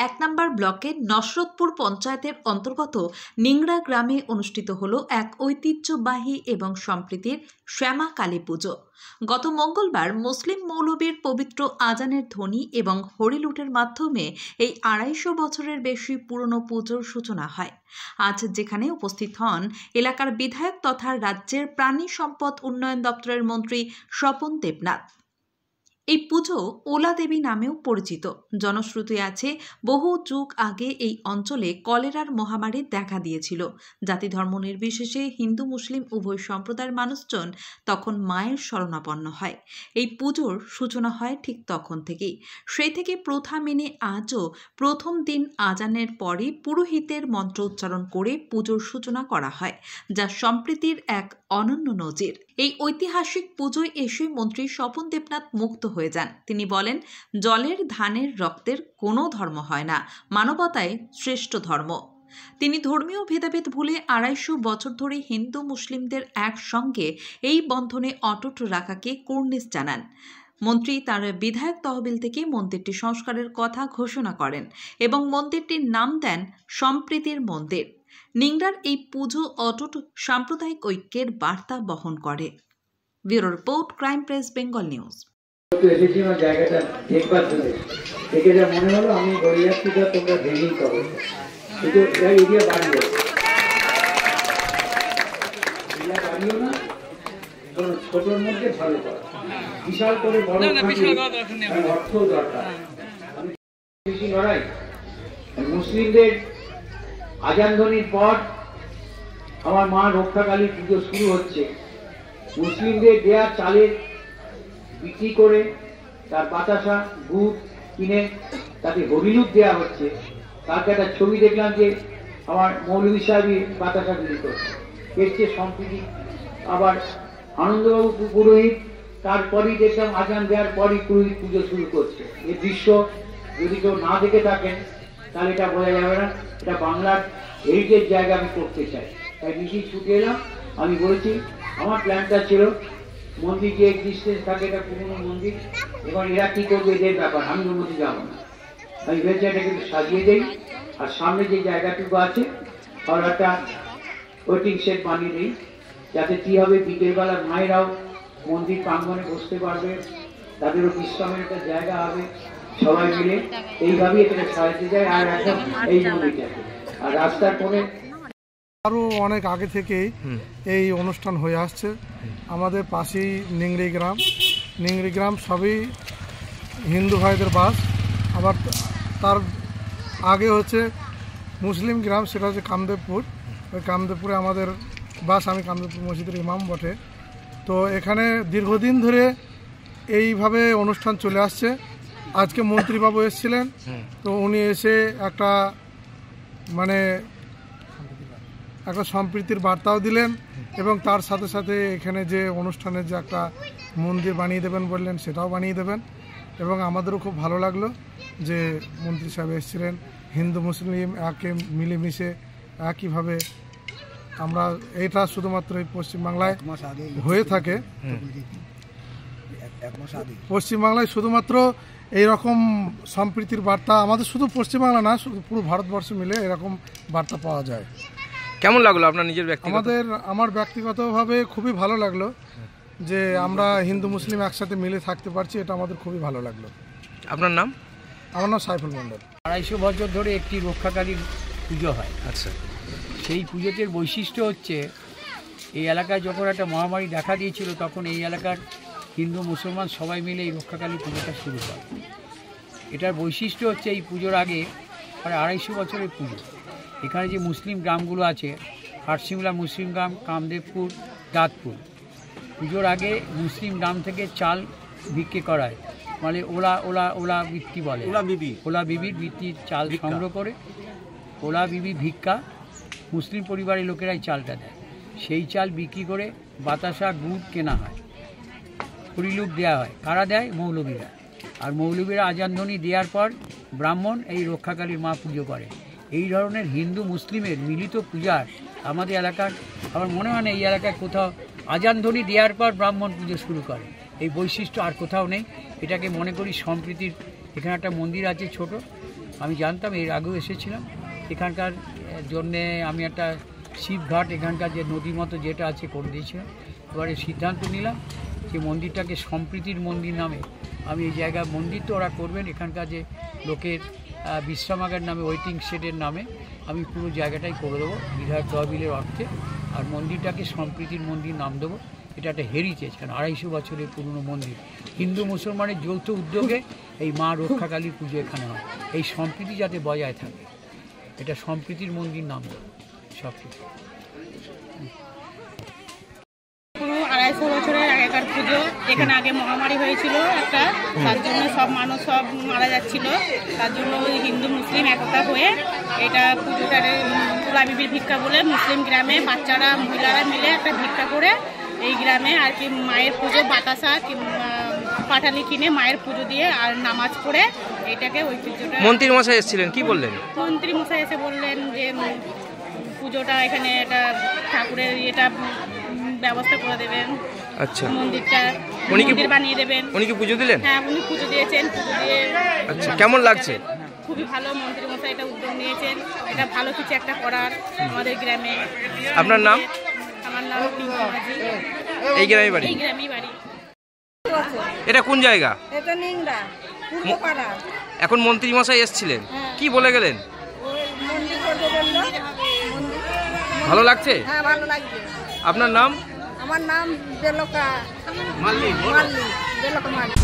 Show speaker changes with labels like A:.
A: 1 নম্বর ব্লকের নসরতপুর পঞ্চায়েতের অন্তর্গত নিংড়া গ্রামে অনুষ্ঠিত হল এক ঐতিহ্যবাহী এবং সম্প্রীতির শ্যামা কালী পুজো। গত মঙ্গলবার মুসলিম মৌলবীর পবিত্র আজানের ধ্বনি এবং হরিলুটের মাধ্যমে এই 250 বছরের বেশি পুরনো পুজোর সূচনা হয়। আজ যেখানে উপস্থিত হন এলাকার বিধায়ক তথা রাজ্যের প্রাণী সম্পদ উন্নয়ন দপ্তরের মন্ত্রী স্বপন দেবনাথ। এই পুজো ওলা দেবী নামেও পরিচিত। জনশ্রুতি আছে বহু যুগ আগে এই অঞ্চলে কলেরার মহামারী দেখা দিয়েছিল। জাতি ধর্ম নির্বিশেষে হিন্দু মুসলিম উভয় সম্প্রদায়ের মানুষজন তখন মায়ের শরণাপন্ন হয়। এই পুজোর সূচনা হয় ঠিক তখন থেকেই। সেই থেকে প্রথা মেনে আজও প্রথম দিন আজানের পরে পুরোহিতের মন্ত্র উচ্চারণ করে পুজোর সূচনা করা হয়, যা সম্প্রীতির এক অনন্য নজির। এই ঐতিহাসিক পুজোয় এসে মন্ত্রী স্বপন দেবনাথ মুগ্ধ হয়ে যান। তিনি বলেন, জলের ধানের রক্তের কোনো ধর্ম হয় না, মানবতাই শ্রেষ্ঠ ধর্ম। তিনি ধর্মীয় ভেদাভেদ ভুলে 250 বছর ধরে হিন্দু মুসলিমদের একসঙ্গে এই বন্ধনে অটুট রাখাকে কুর্নিশ জানান। মন্ত্রী তার বিধায়ক তহবিল থেকে মন্দিরটি সংস্কারের কথা ঘোষণা করেন এবং মন্দিরটির নাম দেন সম্প্রীতির মন্দির। নিংড়ার এই পুজো অটুট সাম্প্রদায়িক ঐক্যের বার্তা বহন করে। Bureau report, crime press, Bengal news.
B: জায়গাটা দেখবার জন্য দেখে যা মনে হলো আমি গড়িয়াচ্ছিটা তোমরা ভেঙেই করো, কিন্তু এরিয়া বাড়িও না, ছোটর মধ্যে ভালো করা, বিশাল করে বড় অর্থ দরকার। বেশি লড়াই মুসলিমদের আজান ধ্বনির পর আমার মা রক্ষাকালী পুজো শুরু হচ্ছে। মুসলিমদের দেয়া চালের বিক্রি করে তার বাতাসা গুড় কিনে তাকে হরিলুট দেওয়া হচ্ছে। তাকে একটা ছবি দেখলাম যে আমার মৌলভী সাহেবই বাতাসা বিক্রি করছে। এর চেয়ে সম্প্রীতি। আবার আনন্দবাবু পুরোহিত, তারপরেই দেখলাম আজান দেওয়ার পরই পুরোহিত পুজো শুরু করছে। এই দৃশ্য যদি কেউ না দেখে থাকেন তাহলে এটা বোঝা যাবে না। এটা বাংলার হেরিটেজ জায়গা আমি করতে চাই, তাই নিজেই ছুটে এলাম। আমি বলেছি আমার প্ল্যানটা ছিল মন্দির যে ডিস্টেন্স থাকে এটা পুরনো মন্দির, এবার এরা কি করবে এদের ব্যাপার, আমি ওর মধ্যে যাবো না। আমি ভেবেছি এটাকে সাজিয়ে দেই, আর সামনে যে জায়গাটুকু আছে আর একটা ওয়েটিং শেড বানিয়ে দিই, যাতে কি হবে বিকেলবেলা মায়েরাও মন্দির প্রাঙ্গণে বসতে পারবে, তাদেরও বিশ্রামের একটা জায়গা হবে। সবাই মিলে এইভাবেই এটাকে সাজাতে যায়। আর এখন এই মন্দিরটাকে আর রাস্তার কোণে
C: আরও অনেক আগে থেকেই এই অনুষ্ঠান হয়ে আসছে। আমাদের পাশেই নিংড়ি গ্রাম সবই হিন্দু ভাইদের বাস। আবার তার আগে হচ্ছে মুসলিম গ্রাম, সেটা হচ্ছে কামদেবপুর। ওই কামদেবপুরে আমাদের বাস। আমি কামদেবপুর মসজিদের ইমাম বটে। তো এখানে দীর্ঘদিন ধরে এইভাবে অনুষ্ঠান চলে আসছে। আজকে মন্ত্রীবাবু এসেছিলেন, তো উনি এসে একটা সম্প্রীতির বার্তাও দিলেন এবং তার সাথে সাথে এখানে যে অনুষ্ঠানের যে একটা মন্দির বানিয়ে দেবেন বললেন, সেটাও বানিয়ে দেবেন। এবং আমাদেরও খুব ভালো লাগলো যে মন্ত্রী সাহেব এসেছিলেন। হিন্দু মুসলিম একে মিলেমিশে একইভাবে আমরা, এটা শুধুমাত্র এই পশ্চিমবাংলায় হয়ে থাকে। পশ্চিমবাংলায় শুধুমাত্র এইরকম সম্প্রীতির বার্তা আমাদের শুধু পশ্চিমবাংলা না, শুধু পুরো ভারতবর্ষ মিলে এরকম বার্তা পাওয়া যায়।
D: কেমন লাগলো আপনার নিজের ব্যক্তিগত?
C: আমার ব্যক্তিগতভাবে খুবই ভালো লাগলো যে আমরা হিন্দু মুসলিম একসাথে মিলে থাকতে পারছি, এটা আমাদের খুবই ভালো লাগলো।
D: আপনার নাম?
C: আমার নাম সাইফুল মন্ডল।
E: 250 বছর ধরে একটি রক্ষাকালীর পুজো হয়। আচ্ছা, সেই পুজোটির বৈশিষ্ট্য হচ্ছে এই এলাকায় যখন একটা মহামারী দেখা দিয়েছিল তখন এই এলাকার হিন্দু মুসলমান সবাই মিলে এই রক্ষাকালী পুজোটা শুরু করে। এটার বৈশিষ্ট্য হচ্ছে এই পুজোর আগে প্রায় 250 বছরের পুজো। এখানে যে মুসলিম গ্রামগুলো আছে, হাটশিমলা মুসলিম গ্রাম, কামদেবপুর, দাঁতপুর, পুজোর আগে মুসলিম গ্রাম থেকে চাল বিক্রি করায়, মানে ওলা বৃত্তি বলে, ওলা বিবির বৃত্তির চাল সংগ্রহ করে ওলা বিবি ভিক্ষা মুসলিম পরিবারের লোকেরাই চালটা দেয়। সেই চাল বিক্রি করে বাতাসা গুড় কেনা হয়, হরিলুট দেওয়া হয়। কারা দেয়? মৌলবীরা। আর মৌলবীরা আজান ধ্বনি দেওয়ার পর ব্রাহ্মণ এই রক্ষাকালীর মা পুজো করে। এই ধরনের হিন্দু মুসলিমের মিলিত পূজার আমাদের এলাকার, আমার মনে হয় না এই এলাকায় কোথাও আজান ধ্বনি দেওয়ার পর ব্রাহ্মণ পুজো শুরু করে। এই বৈশিষ্ট্য আর কোথাও নেই। এটাকে মনে করি সম্প্রীতির। এখানে একটা মন্দির আছে ছোট, আমি জানতাম, এর আগেও এসেছিলাম। এখানকার জন্যে আমি একটা শিবঘাট এখানকার যে নদীর মতো যেটা আছে করে দিয়েছিলাম। এবারে সিদ্ধান্ত নিলাম যে মন্দিরটাকে সম্প্রীতির মন্দির নামে আমি এই জায়গায় মন্দির তো ওরা করবেন, এখানকার যে লোকের বিশ্রামাগার নামে ওয়েটিং শেডের নামে আমি পুরো জায়গাটাই করে দেবো বিধায়ক তহবিলের অর্থে। আর মন্দিরটাকে সম্প্রীতির মন্দির নাম দেবো। এটা একটা হেরিটেজ, কারণ 250 বছরের পুরনো মন্দির। হিন্দু মুসলমানের যৌথ উদ্যোগে এই মা রক্ষাকালীর পুজো এখানে হয়। এই সম্প্রীতি যাতে বজায় থাকে, এটা সম্প্রীতির মন্দির নাম দেবো সব কিছু।
F: পুরো 250 বছরের আগেকার পুজো। এখানে আগে মহামারী হয়েছিল একটা, তার জন্য সব মানুষ সব মারা যাচ্ছিল। তার জন্য হিন্দু মুসলিম একতা হয়ে এটা পুজোটারে তুলাবিবির ভিক্ষা বলে মুসলিম গ্রামে বাচ্চারা মহিলারা মিলে একটা ভিক্ষা করে এই গ্রামে আর কি মায়ের পুজো বাতাসা পাটালি কিনে মায়ের পুজো দিয়ে আর নামাজ পড়ে এটাকে ঐতিহ্যটা।
D: মন্ত্রী মশাই এসেছিলেন, কি বললেন?
F: মন্ত্রী মশাই এসে বললেন যে পুজোটা এখানে এটা ঠাকুরের এটা ব্যবস্থা করে দেবেন।
D: আচ্ছা,
F: মন্দিরটা
D: উনি কি
F: মন্দির বানিয়ে দেবেন।
D: উনি কি পুজো দিলেন?
F: হ্যাঁ, উনি পুজো দিয়েছেন। পুজো দিয়ে
D: আচ্ছা, কেমন লাগছে?
F: খুবই ভালো, মন্ত্রী মশাই এটা উদ্যোগ নিয়েছেন, এটা ভালো কিছু একটা করার আমাদের গ্রামে।
D: আপনার নাম?
F: আমার নাম টিঙ্কু মাঝি।
D: এই গ্রামে বাড়ি?
F: এই গ্রামেই বাড়ি।
D: এটা কোন জায়গা?
G: এটা নিংড়া পূর্বপাড়া।
D: এখন মন্ত্রী মশাই এসেছিলেন, কি বলে গেলেন?
G: ওই মন্দির করবে বললো।
D: ভালো লাগছে?
G: হ্যাঁ, ভালো লাগছে।
D: আপনার নাম?
G: আমার নাম বেলকা মাল্লি। বেলকা মাল্লি।